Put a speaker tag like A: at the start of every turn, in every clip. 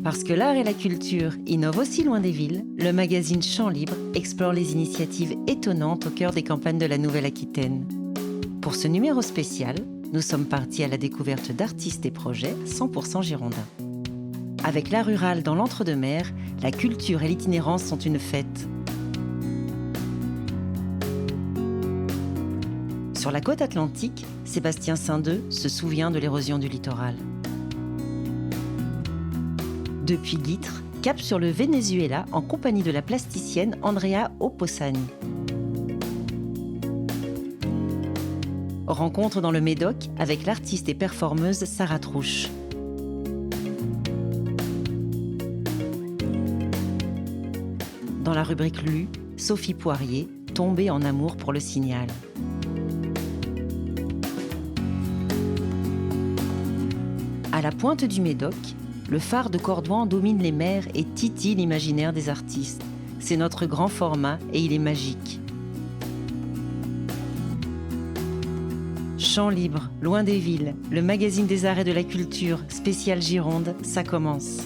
A: Parce que l'art et la culture innovent aussi loin des villes, le magazine Champs Libres explore les initiatives étonnantes au cœur des campagnes de la Nouvelle-Aquitaine. Pour ce numéro spécial, nous sommes partis à la découverte d'artistes et projets 100% girondins. Avec l'art rural dans l'entre-deux-mers, la culture et l'itinérance sont une fête. Sur la côte atlantique, Sébastien Saindeux se souvient de l'érosion du littoral. Depuis Guîtres, cap sur le Venezuela en compagnie de la plasticienne Andrea Opposani. Rencontre dans le Médoc avec l'artiste et performeuse Sarah Trouche. Dans la rubrique Lue, Sophie Poirier, tombée en amour pour le Signal. À la pointe du Médoc, le phare de Cordouan domine les mers et titille l'imaginaire des artistes. C'est notre grand format et il est magique. Champs libres, loin des villes, le magazine des arts et de la culture, spécial Gironde, ça commence.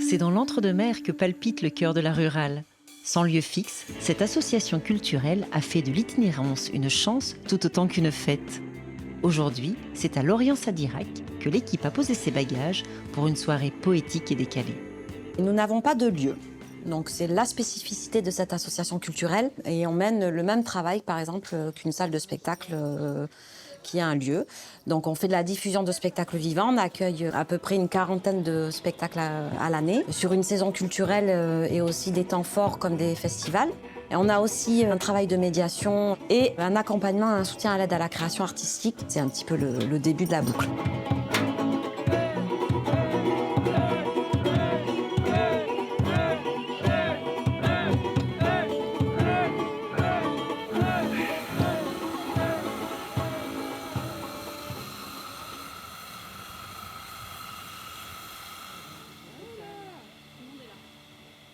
A: C'est dans l'entre-deux-mers que palpite le cœur de la rurale. Sans lieu fixe, cette association culturelle a fait de l'itinérance une chance tout autant qu'une fête. Aujourd'hui, c'est à Lorient-Sadirac que l'équipe a posé ses bagages pour une soirée poétique et décalée.
B: Nous n'avons pas de lieu. Donc c'est la spécificité de cette association culturelle et on mène le même travail par exemple qu'une salle de spectacle qui a un lieu. Donc on fait de la diffusion de spectacles vivants, on accueille à peu près une quarantaine de spectacles à l'année sur une saison culturelle et aussi des temps forts comme des festivals. Et on a aussi un travail de médiation et un accompagnement, un soutien à l'aide à la création artistique. C'est un petit peu le début de la boucle.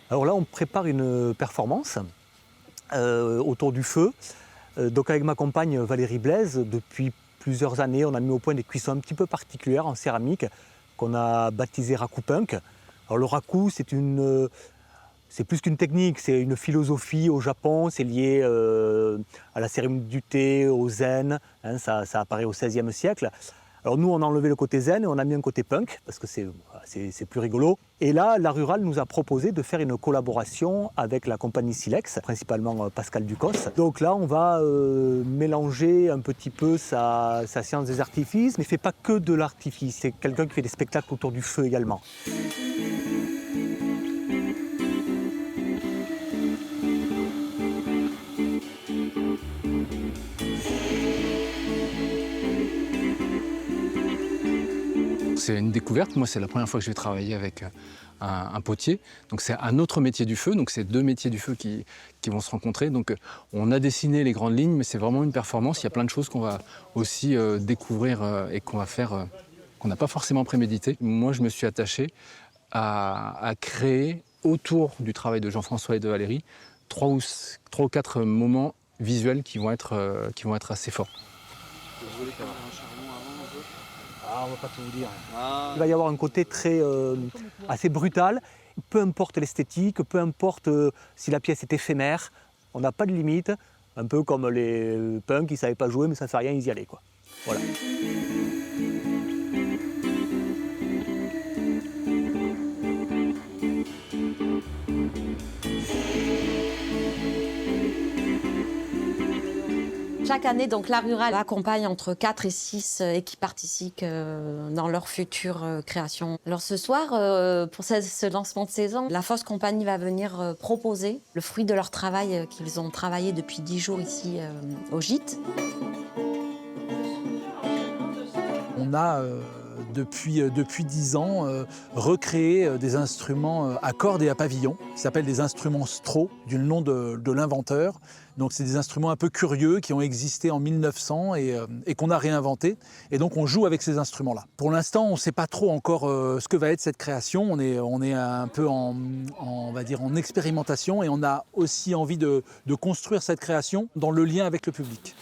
C: Alors là, on prépare une performance autour du feu. Donc avec ma compagne Valérie Blaise, depuis plusieurs années, on a mis au point des cuissons un petit peu particulières en céramique qu'on a baptisées raku punk. Alors le raku, c'est plus qu'une technique, c'est une philosophie au Japon, c'est lié à la cérémonie du thé, au zen, hein, ça apparaît au XVIe siècle. Alors nous, on a enlevé le côté zen et on a mis un côté punk, parce que c'est plus rigolo. Et là, la Rurale nous a proposé de faire une collaboration avec la compagnie Silex, principalement Pascal Ducos. Donc là, on va mélanger un petit peu sa science des artifices, mais il ne fait pas que de l'artifice. C'est quelqu'un qui fait des spectacles autour du feu également.
D: C'est une découverte. Moi, c'est la première fois que je vais travailler avec un potier. Donc, c'est un autre métier du feu. Donc, c'est deux métiers du feu qui vont se rencontrer. Donc, on a dessiné les grandes lignes, mais c'est vraiment une performance. Il y a plein de choses qu'on va aussi découvrir et qu'on va faire, qu'on n'a pas forcément prémédité. Moi, je me suis attaché à créer, autour du travail de Jean-François et de Valérie, trois ou quatre moments visuels qui vont être assez forts.
C: Ah, on ne va pas tout vous dire. Il va y avoir un côté assez brutal, peu importe l'esthétique, peu importe si la pièce est éphémère, on n'a pas de limite, un peu comme les punks qui ne savaient pas jouer mais ça ne fait rien, ils y allaient, quoi. Voilà.
B: Chaque année, donc, la Rurale accompagne entre 4 et 6 équipes artistiques dans leur future création. Alors ce soir, pour ce lancement de saison, la Fausse Compagnie va venir proposer le fruit de leur travail qu'ils ont travaillé depuis 10 jours ici au gîte.
E: On a depuis 10 ans, recréer des instruments à cordes et à pavillon, qui s'appellent des instruments Stro, du nom de l'inventeur. Donc c'est des instruments un peu curieux qui ont existé en 1900 et qu'on a réinventés. Et donc on joue avec ces instruments-là. Pour l'instant, on ne sait pas trop encore ce que va être cette création. On est un peu on va dire en expérimentation et on a aussi envie de construire cette création dans le lien avec le public.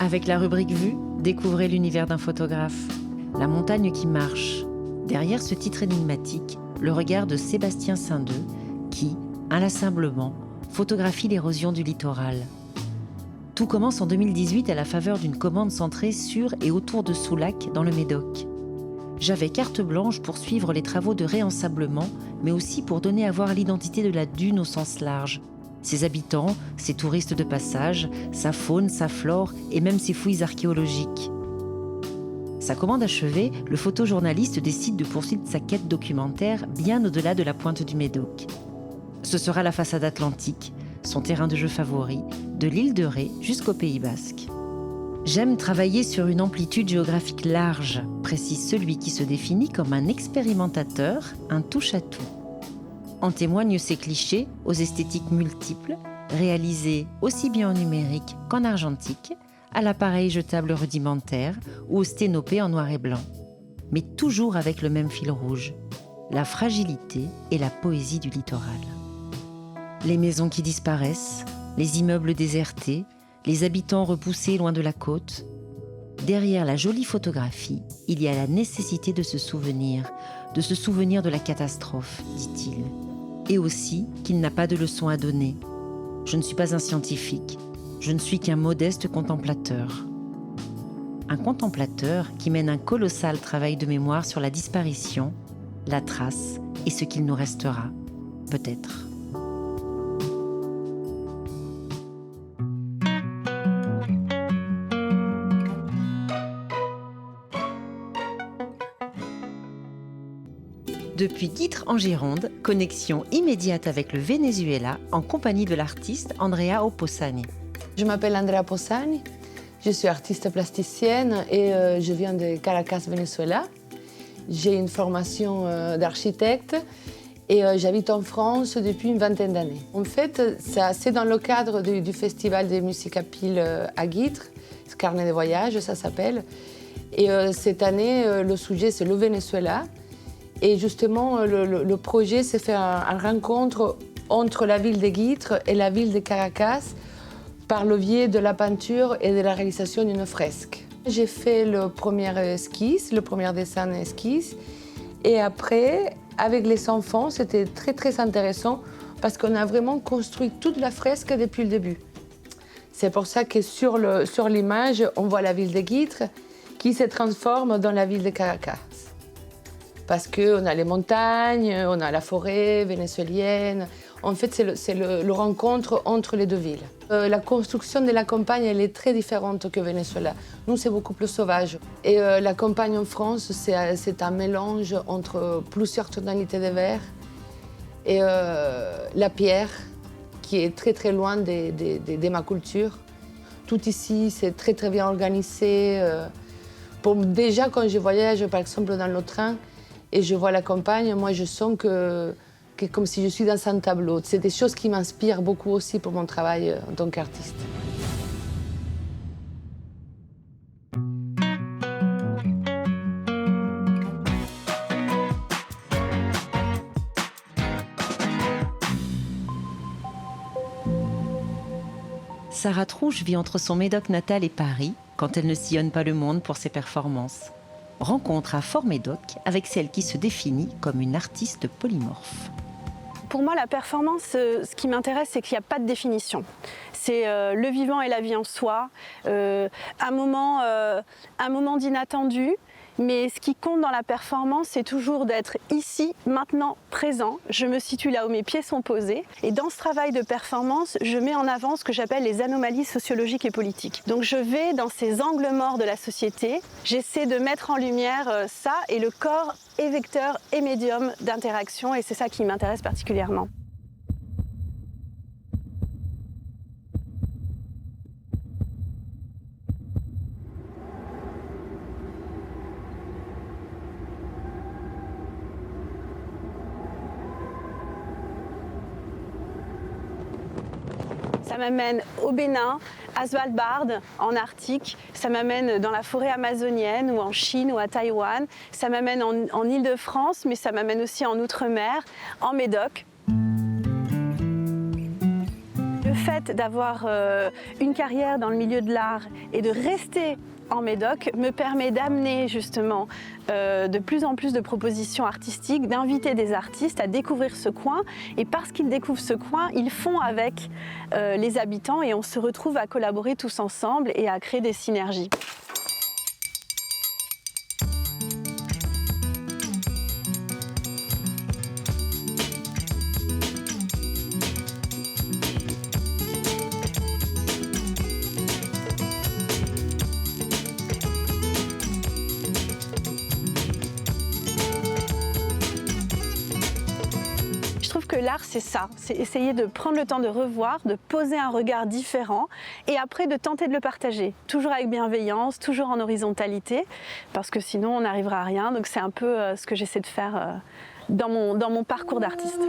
A: Avec la rubrique Vue, découvrez l'univers d'un photographe. La montagne qui marche. Derrière ce titre énigmatique, le regard de Sébastien Saindeux qui, inlassablement, photographie l'érosion du littoral. Tout commence en 2018 à la faveur d'une commande centrée sur et autour de Soulac dans le Médoc. J'avais carte blanche pour suivre les travaux de réensablement, mais aussi pour donner à voir l'identité de la dune au sens large. Ses habitants, ses touristes de passage, sa faune, sa flore et même ses fouilles archéologiques. Sa commande achevée, le photojournaliste décide de poursuivre sa quête documentaire bien au-delà de la pointe du Médoc. Ce sera la façade atlantique, son terrain de jeu favori, de l'île de Ré jusqu'au Pays Basque. J'aime travailler sur une amplitude géographique large, précise celui qui se définit comme un expérimentateur, un touche-à-tout. En témoignent ces clichés aux esthétiques multiples, réalisés aussi bien en numérique qu'en argentique, à l'appareil jetable rudimentaire ou au sténopé en noir et blanc. Mais toujours avec le même fil rouge, la fragilité et la poésie du littoral. Les maisons qui disparaissent, les immeubles désertés, les habitants repoussés loin de la côte. Derrière la jolie photographie, il y a la nécessité de se souvenir de la catastrophe, dit-il. Et aussi qu'il n'a pas de leçon à donner. Je ne suis pas un scientifique, je ne suis qu'un modeste contemplateur. Un contemplateur qui mène un colossal travail de mémoire sur la disparition, la trace et ce qu'il nous restera, peut-être. Depuis Guîtres en Gironde, connexion immédiate avec le Venezuela en compagnie de l'artiste Andrea Opposani.
F: Je m'appelle Andrea Opposani, je suis artiste plasticienne et je viens de Caracas, Venezuela. J'ai une formation d'architecte et j'habite en France depuis une vingtaine d'années. En fait, c'est dans le cadre du festival de musique à pile à Guîtres, Carnet de voyage, ça s'appelle. Et cette année, le sujet, c'est le Venezuela. Et justement, le projet s'est fait une rencontre entre la ville de Guîtres et la ville de Caracas par le biais de la peinture et de la réalisation d'une fresque. J'ai fait le premier esquisse, le premier dessin esquisse. Et après, avec les enfants, c'était très très intéressant parce qu'on a vraiment construit toute la fresque depuis le début. C'est pour ça que sur l'image, on voit la ville de Guîtres qui se transforme dans la ville de Caracas. parce qu'on a les montagnes, on a la forêt vénézuélienne. En fait, c'est le rencontre entre les deux villes. La construction de la campagne, elle est très différente que Venezuela. Nous, c'est beaucoup plus sauvage. Et la campagne en France, c'est un mélange entre plusieurs tonalités de vert et la pierre, qui est très très loin de ma culture. Tout ici, c'est très très bien organisé. Déjà, quand je voyage, par exemple, dans le train, et je vois la campagne, moi, je sens que comme si je suis dans un tableau. C'est des choses qui m'inspirent beaucoup aussi pour mon travail en tant qu'artiste.
A: Sarah Trouche vit entre son Médoc natal et Paris quand elle ne sillonne pas le monde pour ses performances. Rencontre à Fort Médoc avec celle qui se définit comme une artiste polymorphe.
G: Pour moi, la performance, ce qui m'intéresse, c'est qu'il n'y a pas de définition. C'est le vivant et la vie en soi, un moment d'inattendu. Mais ce qui compte dans la performance, c'est toujours d'être ici, maintenant, présent. Je me situe là où mes pieds sont posés. Et dans ce travail de performance, je mets en avant ce que j'appelle les anomalies sociologiques et politiques. Donc je vais dans ces angles morts de la société. J'essaie de mettre en lumière ça, et le corps est vecteur et médium d'interaction. Et c'est ça qui m'intéresse particulièrement. Ça m'amène au Bénin, à Svalbard, en Arctique. Ça m'amène dans la forêt amazonienne ou en Chine ou à Taïwan. Ça m'amène en Île-de-France, mais ça m'amène aussi en Outre-mer, en Médoc. Le fait d'avoir une carrière dans le milieu de l'art et de rester en Médoc me permet d'amener justement de plus en plus de propositions artistiques, d'inviter des artistes à découvrir ce coin. Et parce qu'ils découvrent ce coin, ils font avec les habitants et on se retrouve à collaborer tous ensemble et à créer des synergies. Que l'art, c'est ça, c'est essayer de prendre le temps de revoir, de poser un regard différent et après de tenter de le partager, toujours avec bienveillance, toujours en horizontalité, parce que sinon on n'arrivera à rien. Donc c'est un peu ce que j'essaie de faire dans mon parcours d'artiste.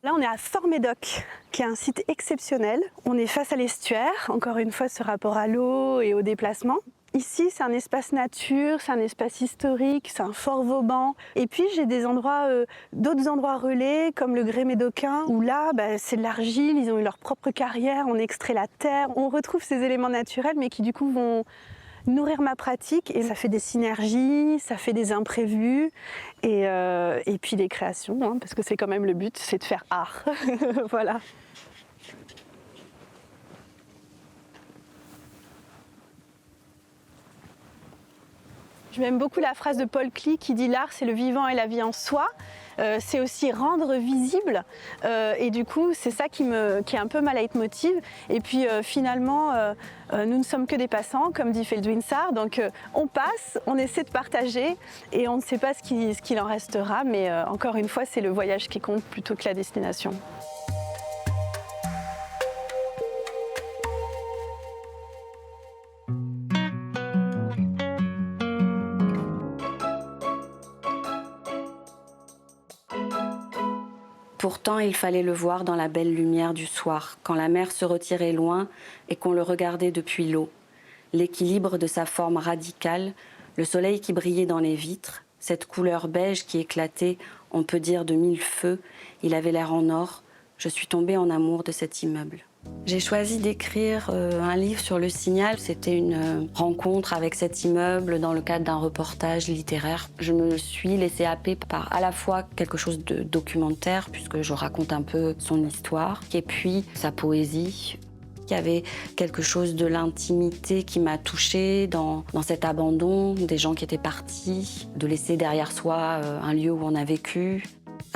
G: Là, on est à Fort Médoc, qui est un site exceptionnel. On est face à l'estuaire, encore une fois, ce rapport à l'eau et au déplacement. Ici, c'est un espace nature, c'est un espace historique, c'est un fort Vauban. Et puis, j'ai des endroits, d'autres endroits relais, comme le Grès médocain, où là, c'est de l'argile, ils ont eu leur propre carrière, on extrait la terre. On retrouve ces éléments naturels, mais qui du coup vont nourrir ma pratique, et ça fait des synergies, ça fait des imprévus et puis des créations, hein, parce que c'est quand même le but, c'est de faire art. Voilà. Je m'aime beaucoup la phrase de Paul Klee qui dit « l'art, c'est le vivant et la vie en soi ». C'est aussi rendre visible et du coup c'est ça qui est un peu ma leitmotiv. Et puis finalement nous ne sommes que des passants, comme dit Feldwin Sarr, donc on passe, on essaie de partager et on ne sait pas ce qu'il en restera, mais encore une fois c'est le voyage qui compte plutôt que la destination.
B: Pourtant, il fallait le voir dans la belle lumière du soir, quand la mer se retirait loin et qu'on le regardait depuis l'eau. L'équilibre de sa forme radicale, le soleil qui brillait dans les vitres, cette couleur beige qui éclatait, on peut dire de mille feux, il avait l'air en or. Je suis tombée en amour de cet immeuble. J'ai choisi d'écrire un livre sur le Signal. C'était une rencontre avec cet immeuble dans le cadre d'un reportage littéraire. Je me suis laissée happer par à la fois quelque chose de documentaire, puisque je raconte un peu son histoire, et puis sa poésie. Il y avait quelque chose de l'intimité qui m'a touchée dans cet abandon, des gens qui étaient partis, de laisser derrière soi un lieu où on a vécu.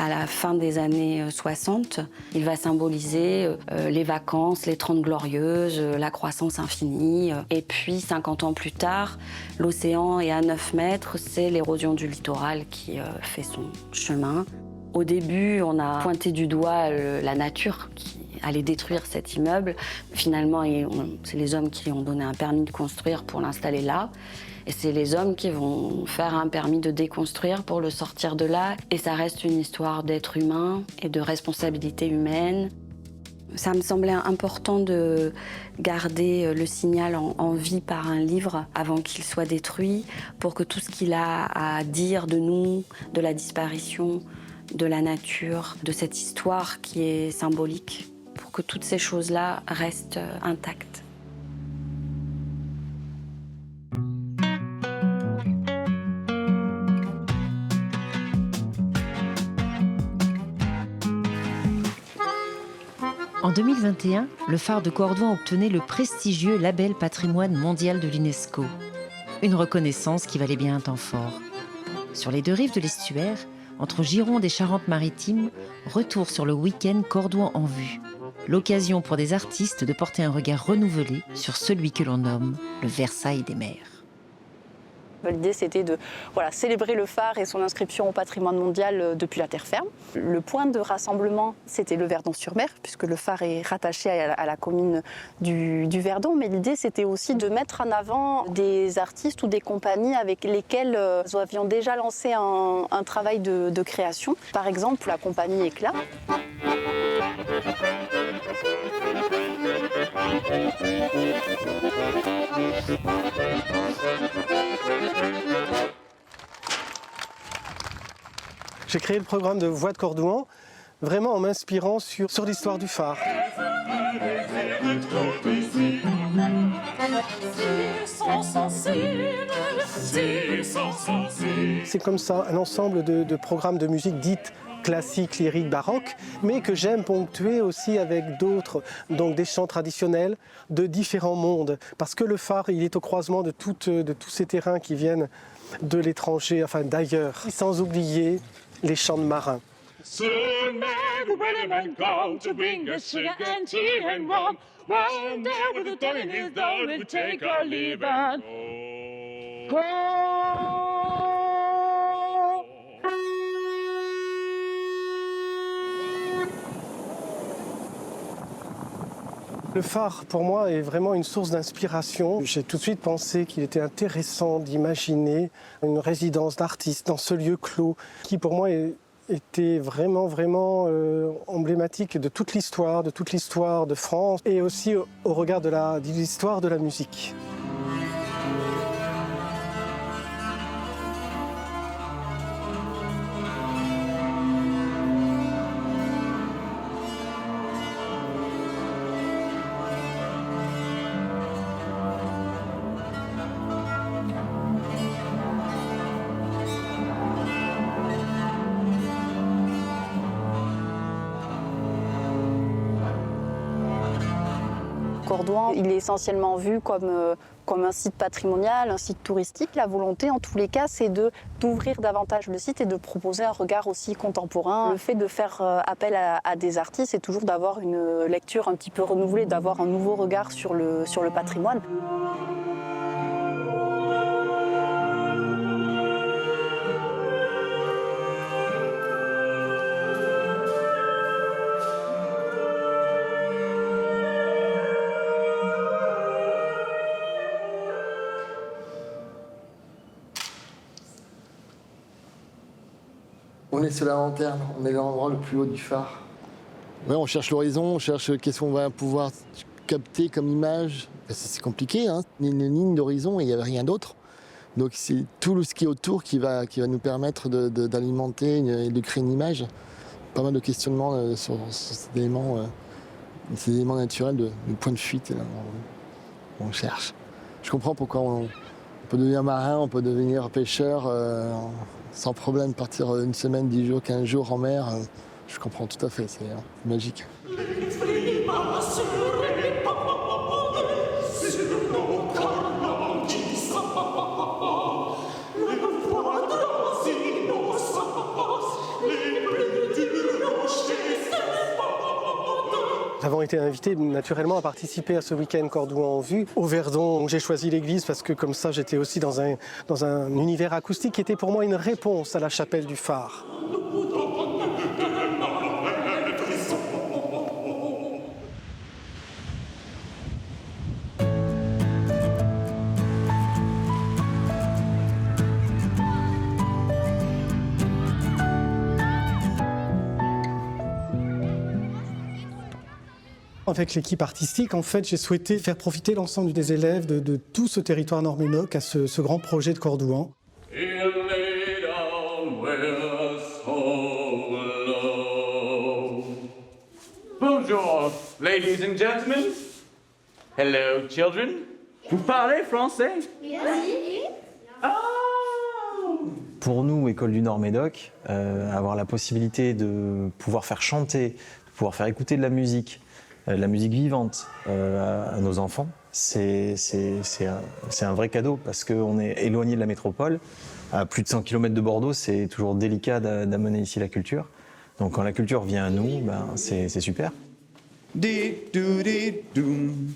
B: À la fin des années 60, il va symboliser les vacances, les 30 glorieuses, la croissance infinie. Et puis, 50 ans plus tard, l'océan est à 9 mètres, c'est l'érosion du littoral qui fait son chemin. Au début, on a pointé du doigt la nature qui allait détruire cet immeuble. Finalement, c'est les hommes qui ont donné un permis de construire pour l'installer là. Et c'est les hommes qui vont faire un permis de déconstruire pour le sortir de là. Et ça reste une histoire d'être humain et de responsabilité humaine. Ça me semblait important de garder le Signal en vie par un livre avant qu'il soit détruit, pour que tout ce qu'il a à dire de nous, de la disparition, de la nature, de cette histoire qui est symbolique, pour que toutes ces choses-là restent intactes.
A: En 2021, le phare de Cordouan obtenait le prestigieux label Patrimoine mondial de l'UNESCO. Une reconnaissance qui valait bien un temps fort. Sur les deux rives de l'estuaire, entre Gironde et Charente-Maritime, retour sur le week-end Cordouan en vue. L'occasion pour des artistes de porter un regard renouvelé sur celui que l'on nomme le Versailles des mers.
G: L'idée, c'était de célébrer le phare et son inscription au patrimoine mondial depuis la terre ferme. Le point de rassemblement, c'était le Verdon-sur-Mer, puisque le phare est rattaché à la commune du Verdon. Mais l'idée, c'était aussi de mettre en avant des artistes ou des compagnies avec lesquelles nous avions déjà lancé un travail de création. Par exemple, la compagnie Éclat.
H: J'ai créé le programme de Voix de Cordouan, vraiment en m'inspirant sur l'histoire du phare. C'est comme ça, un ensemble de programmes de musique dite classique, lyrique, baroque, mais que j'aime ponctuer aussi avec d'autres, donc des chants traditionnels de différents mondes. Parce que le phare, il est au croisement de tous ces terrains qui viennent de l'étranger, enfin d'ailleurs, sans oublier les chants de marins.
I: Soon may the wellerman come to bring us sugar and tea and rum. One day with the devil in his door, we'll take our leave and go.
H: Le phare, pour moi, est vraiment une source d'inspiration. J'ai tout de suite pensé qu'il était intéressant d'imaginer une résidence d'artiste dans ce lieu clos, qui pour moi était vraiment emblématique de toute l'histoire de France, et aussi au regard de l'histoire de la musique.
G: Cordouan, il est essentiellement vu comme un site patrimonial, un site touristique. La volonté, en tous les cas, c'est d'ouvrir davantage le site et de proposer un regard aussi contemporain. Le fait de faire appel à des artistes, c'est toujours d'avoir une lecture un petit peu renouvelée, d'avoir un nouveau regard sur le patrimoine.
J: On est sur la lanterne, on est l'endroit le plus haut du phare. Ouais, on cherche l'horizon, on cherche qu'est-ce qu'on va pouvoir capter comme image. C'est compliqué, hein. Une ligne d'horizon et il n'y avait rien d'autre. Donc c'est tout ce qui est autour qui va nous permettre d'alimenter et de créer une image. Pas mal de questionnements sur cet élément Ces éléments naturels de point de fuite, là, on cherche. Je comprends pourquoi on peut devenir marin, on peut devenir pêcheur sans problème, partir une semaine, 10 jours, 15 jours en mer. Je comprends tout à fait, c'est magique.
H: Nous avons été invités naturellement à participer à ce week-end Cordouan en vue au Verdon. J'ai choisi l'église parce que comme ça j'étais aussi dans un univers acoustique qui était pour moi une réponse à la chapelle du phare. Avec l'équipe artistique, en fait, j'ai souhaité faire profiter l'ensemble des élèves de tout ce territoire nord-ménoc à ce grand projet de Cordouan.
I: Bonjour, ladies and gentlemen. Hello, children. Vous parlez français? Oui.
K: Pour nous, École du Nord-Médoc, avoir la possibilité de pouvoir faire chanter, de pouvoir faire écouter de la musique vivante à nos enfants, c'est un vrai cadeau parce qu'on est éloigné de la métropole. À plus de 100 km de Bordeaux, c'est toujours délicat d'amener ici la culture. Donc quand la culture vient à nous, c'est super.
L: Et doum.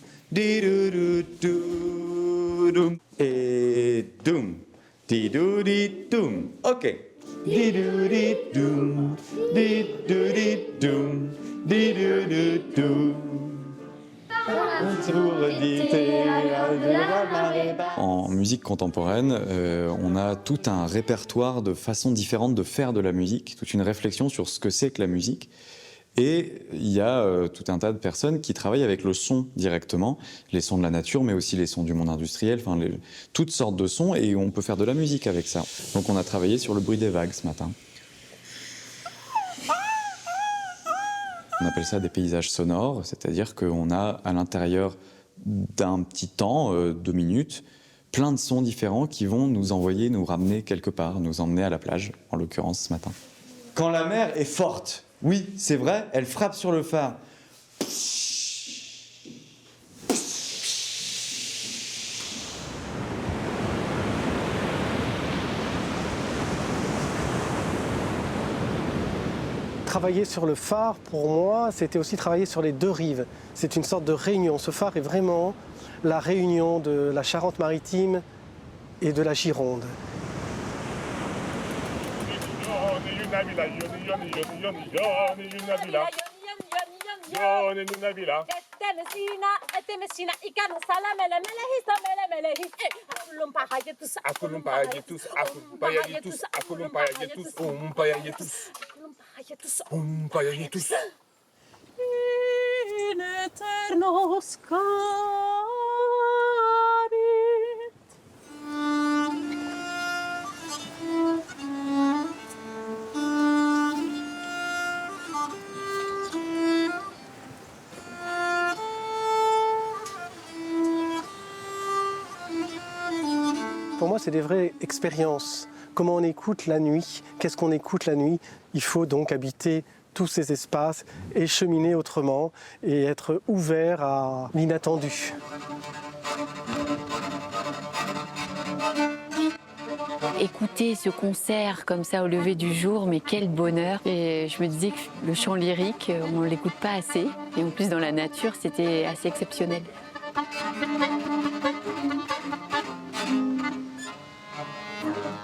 L: Di-do-di-doum. OK. Di-do-di-doum. Di-do-di-doum. Di-do-di-doum.
M: En musique contemporaine, on a tout un répertoire de façons différentes de faire de la musique, toute une réflexion sur ce que c'est que la musique. Et il y a tout un tas de personnes qui travaillent avec le son directement, les sons de la nature, mais aussi les sons du monde industriel, enfin toutes sortes de sons, et on peut faire de la musique avec ça. Donc on a travaillé sur le bruit des vagues ce matin. On appelle ça des paysages sonores, c'est-à-dire qu'on a à l'intérieur d'un petit temps, 2 minutes, plein de sons différents qui vont nous envoyer, nous ramener quelque part, nous emmener à la plage, en l'occurrence ce matin.
L: Quand la mer est forte, oui, c'est vrai, elle frappe sur le phare.
H: Travailler sur le phare, pour moi, c'était aussi travailler sur les deux rives. C'est une sorte de réunion. Ce phare est vraiment la réunion de la Charente-Maritime et de la Gironde. Pour moi, c'est des vraies expériences. Comment on écoute la nuit? Qu'est-ce qu'on écoute la nuit? Il faut donc habiter tous ces espaces et cheminer autrement et être ouvert à l'inattendu.
N: Écouter ce concert comme ça au lever du jour, mais quel bonheur! Et je me disais que le chant lyrique, on ne l'écoute pas assez. Et en plus, dans la nature, c'était assez exceptionnel.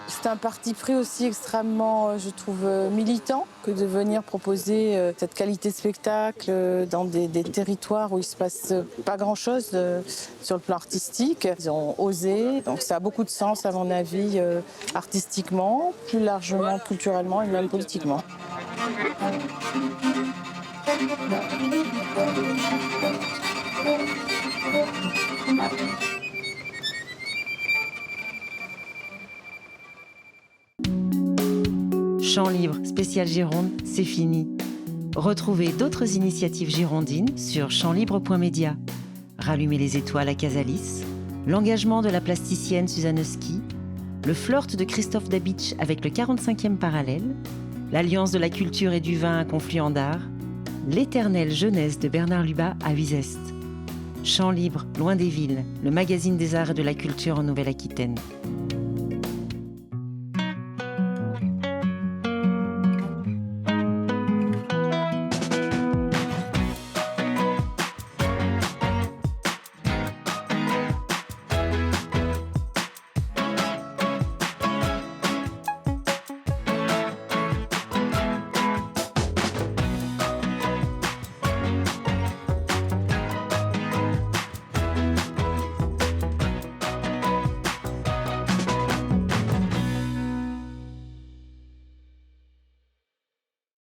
O: C'est un parti pris aussi extrêmement, je trouve, militant que de venir proposer cette qualité de spectacle dans des territoires où il ne se passe pas grand-chose sur le plan artistique. Ils ont osé, donc ça a beaucoup de sens à mon avis, artistiquement, plus largement culturellement et même politiquement.
A: Chant libre, spécial Gironde, c'est fini. Retrouvez d'autres initiatives girondines sur champslibre.media. Rallumer les étoiles à Casalis, l'engagement de la plasticienne Suzanne Ski, le flirt de Christophe Dabitsch avec le 45e parallèle, l'Alliance de la culture et du vin à Confluent d'Art, l'éternelle jeunesse de Bernard Lubat à Uzès. Champs libres, loin des villes, le magazine des arts et de la culture en Nouvelle-Aquitaine.